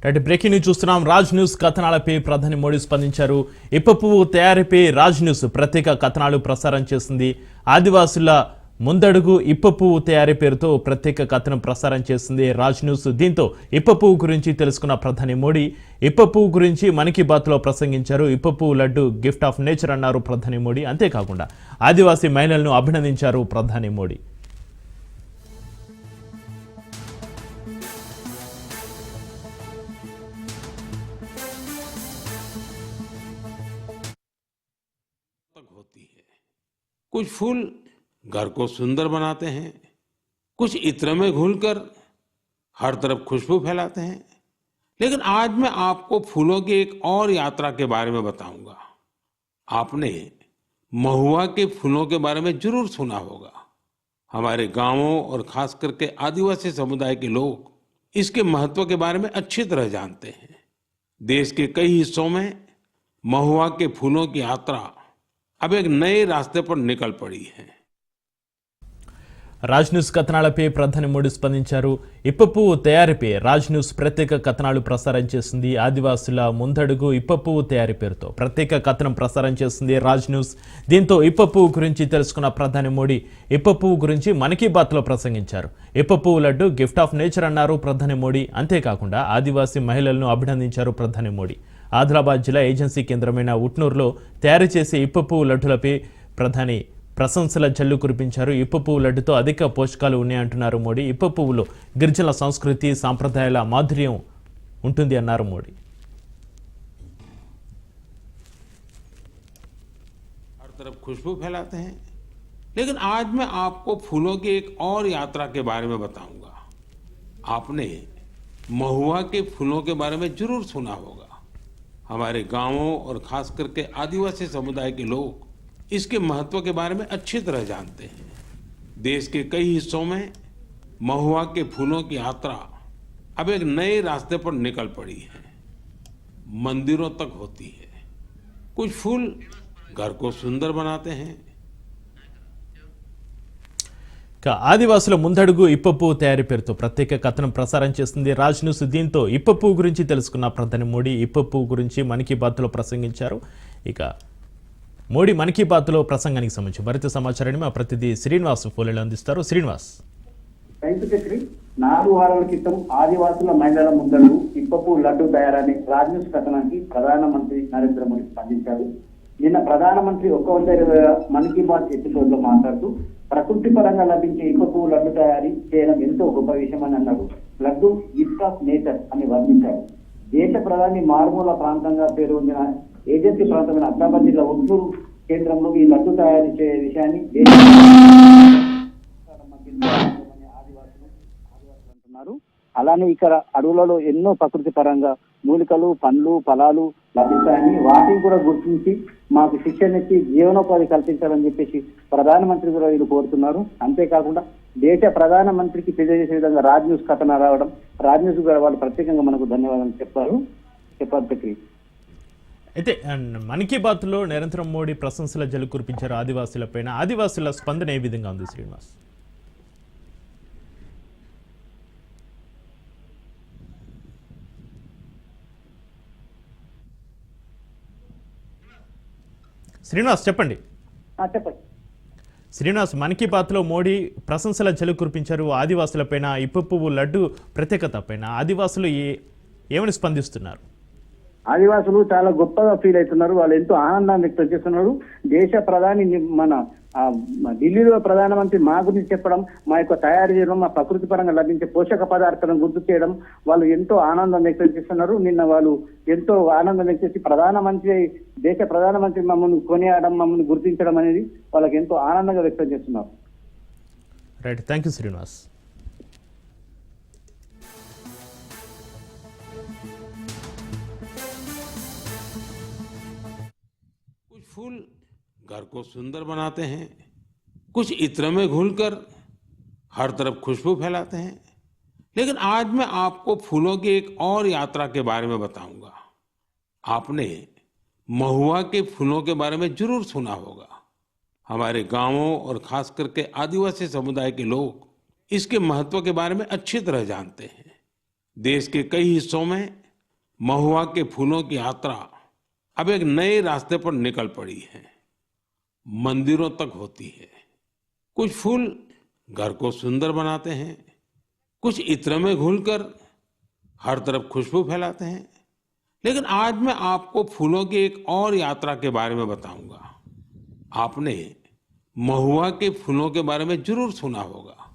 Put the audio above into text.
Right breaking news చూస్తున్నాం. Raj news కథనాలపై ప్రధాని మోడీ స్పందించారు. ఇప్ప పువ్వు తయారీపై రాజ్ న్యూస్ ప్రత్యేక కథనాలు ప్రసారం చేస్తుంది. ఆదివాసుల ముందడుగు ఇప్ప పువ్వు తయారీ పేరుతో ప్రత్యేక కథనం ప్రసారం చేస్తుంది రాజ్ న్యూస్. దీంతో ఇప్ప పువ్వు గురించి తెలుసుకున్న ప్రధాని మోడీ ఇప్ప పువ్వు గురించి మన్ కీ బాత్ లో ప్రసంగించారు. ఇప్ప పువ్వు లడ్డు గిఫ్ట్ ఆఫ్ నేచర్ అన్నారు ప్రధాని మోడీ. అంతేకాకుండా ఆదివాసీ మహిళలను అభినందించారు ప్రధాని మోడీ. होती है कुछ फूल घर को सुंदर बनाते हैं, कुछ इत्र में घुलकर हर तरफ खुशबू फैलाते हैं। लेकिन आज मैं आपको फूलों की एक और यात्रा के बारे में बताऊंगा। आपने महुआ के फूलों के बारे में जरूर सुना होगा। हमारे गांवों और खास करके आदिवासी समुदाय के लोग इसके महत्व के बारे में अच्छी तरह जानते हैं। देश के कई हिस्सों में महुआ के फूलों की यात्रा अब एक नए रास्ते पर निकल पड़ी है. రాజ్ న్యూస్ కథనాలపై ప్రధాని మోడీ స్పందించారు. ఇప్ప పువ్వు తయారీపై రాజ్ న్యూస్ ప్రత్యేక కథనాలు ప్రసారం చేస్తుంది. ఆదివాసుల ముందడుగు ఇప్ప పువ్వు తయారీ పేరుతో ప్రత్యేక కథనం ప్రసారం చేస్తుంది రాజ్ న్యూస్. దీంతో ఇప్ప పువ్వు గురించి తెలుసుకున్న ప్రధాని మోడీ ఇప్ప పువ్వు గురించి మన్ కీ బాత్ లో ప్రసంగించారు. ఇప్ప పువ్వు లడ్డు గిఫ్ట్ ఆఫ్ నేచర్ అన్నారు ప్రధాని మోడీ. అంతేకాకుండా ఆదివాసీ మహిళలను అభినందించారు ప్రధాని మోడీ. ఆదిలాబాద్ జిల్లా ఏజెన్సీ కేంద్రమైన ఉట్నూరులో తయారు చేసే ఇప్ప పువ్వు లడ్డులపై ప్రధాని ప్రశంసల జల్లు కురిపించారు. ఇప్ప పువ్వు లడ్డుతో అధిక పోషకాలు ఉన్నాయంటున్నారు మోడీ. ఇప్ప పువ్వులో గిరిజనుల సంస్కృతి సాంప్రదాయాల మాధుర్యం ఉంటుంది అన్నారు మోడీ. हर तरफ खुशबू फैलाते हैं। लेकिन आज मैं आपको फूलों की एक और यात्रा के बारे में बताऊंगा। आपने महुआ के फूलों के बारे में जरूर सुना होगा। हमारे गांवों और खास करके आदिवासी समुदाय के लोग इसके महत्व के बारे में अच्छी तरह जानते हैं। देश के कई हिस्सों में महुआ के फूलों की यात्रा अब एक नए रास्ते पर निकल पड़ी है। मंदिरों तक होती है। कुछ फूल घर को सुंदर बनाते हैं। ఆదివాసుల ముందడుగు ఇప్ప పువ్వు తయారీ పేరుతో ప్రత్యేక కథనం ప్రసారం చేస్తుంది రాజ్ న్యూస్. దీంతో ఇప్ప పువ్వు గురించి తెలుసుకున్న ప్రధాని మోడీ ఇప్ప పువ్వు గురించి మన్ కీ బాత్ లో ప్రసంగించారు. ఇక మోడీ మన్ కీ బాత్ లో ప్రసంగానికి సంబంధించి మరింత సమాచారాన్ని మా ప్రతినిధి శ్రీనివాస్ ఫోన్లో అందిస్తారు. శ్రీనివాస్, 4 వారాల క్రితం ఆదివాసుల మహిళల ముందడుగు ఇప్పపు లడ్డు తయారని రాజ్ న్యూస్ కథనానికి ప్రధానమంత్రి నరేంద్ర మోడీ స్పందించారు. నిన్న ప్రధానమంత్రి 120వ మన్ కీ బాత్ ఎపిసోడ్ లో మాట్లాడుతూ ప్రకృతి పరంగా లభించే ఇప్పపు లడ్డు తయారీ చేయడం ఎంతో గొప్ప విషయం అని అన్నారు. లడ్డు గిఫ్ట్ ఆఫ్ నేచర్ అని వర్ణించారు. దేశ ప్రధాని మారుమూల ప్రాంతంగా పేరు పొందిన ఏజెన్సీ ప్రాంతమైన ఆదిలాబాద్ జిల్లా ఉట్నూరు కేంద్రంలో ఈ లడ్డు తయారు చేసే విషయాన్ని ఆదివాసులు అంటున్నారు. అలానే ఇక్కడ అడవులలో ఎన్నో ప్రకృతి పరంగా మూలికలు, పండ్లు, ఫలాలు లభిస్తాయని వాటిని కూడా గుర్తించి మాకు శిక్షణిచ్చి జీవనోపాధి కల్పించాలని చెప్పేసి ప్రధానమంత్రి కూడా వీళ్ళు కోరుతున్నారు. అంతేకాకుండా దేశ ప్రధానమంత్రికి తెలియజేసే విధంగా రాజ్ న్యూస్ కథన రావడం, రాజ్ న్యూస్ కూడా వాళ్ళు ప్రత్యేకంగా మనకు ధన్యవాదాలు చెప్పారు. అయితే మన్ కీ బాత్ లో నిరంతరం మోడీ ప్రశంసల జల్లు కురిపించారు ఆదివాసులపైన. ఆదివాసుల స్పందన ఏ విధంగా ఉంది శ్రీనివాస్? శ్రీనివాస్ చెప్పండి. శ్రీనివాస్, మన్ కీ బాత్ లో మోడీ ప్రశంసల జల్లు కురిపించారు ఆదివాసులపైన, ఇప్ప పువ్వు లడ్డు ప్రత్యేకత పైన. ఆదివాసులు ఏమని స్పందిస్తున్నారు? ఆదివాసులు చాలా గొప్పగా ఫీల్ అవుతున్నారు. వాళ్ళు ఎంతో ఆనందాన్ని వ్యక్తం చేస్తున్నారు. దేశ ప్రధాని మన ఢిల్లీలో ప్రధానమంత్రి మా గురించి చెప్పడం, మా యొక్క తయారు చేయడం, మా ప్రకృతి పరంగా లభించే పోషక పదార్థాలను గుర్తు చేయడం వాళ్ళు ఎంతో ఆనందం వ్యక్తం చేస్తున్నారు. నిన్న వాళ్ళు ఎంతో ఆనందం వ్యక్తం చేసి దేశ ప్రధానమంత్రి మమ్మల్ని కొనియాడడం, మమ్మల్ని గుర్తించడం అనేది వాళ్ళకి ఎంతో ఆనందంగా వ్యక్తం చేస్తున్నారు. Right, thank you Srinivas. कुछ फूल घर को सुंदर बनाते हैं, कुछ इत्र में घुलकर हर तरफ खुशबू फैलाते हैं। लेकिन आज मैं आपको फूलों की एक और यात्रा के बारे में बताऊंगा। आपने महुआ के फूलों के बारे में जरूर सुना होगा। हमारे गांवों और खास करके आदिवासी समुदाय के लोग इसके महत्व के बारे में अच्छी तरह जानते हैं। देश के कई हिस्सों में महुआ के फूलों की यात्रा अब एक नए रास्ते पर निकल पड़ी है। मंदिरों तक होती है। कुछ फूल घर को सुंदर बनाते हैं, कुछ इत्र में घुलकर हर तरफ खुशबू फैलाते हैं। लेकिन आज मैं आपको फूलों की एक और यात्रा के बारे में बताऊंगा। आपने महुआ के फूलों के बारे में जरूर सुना होगा।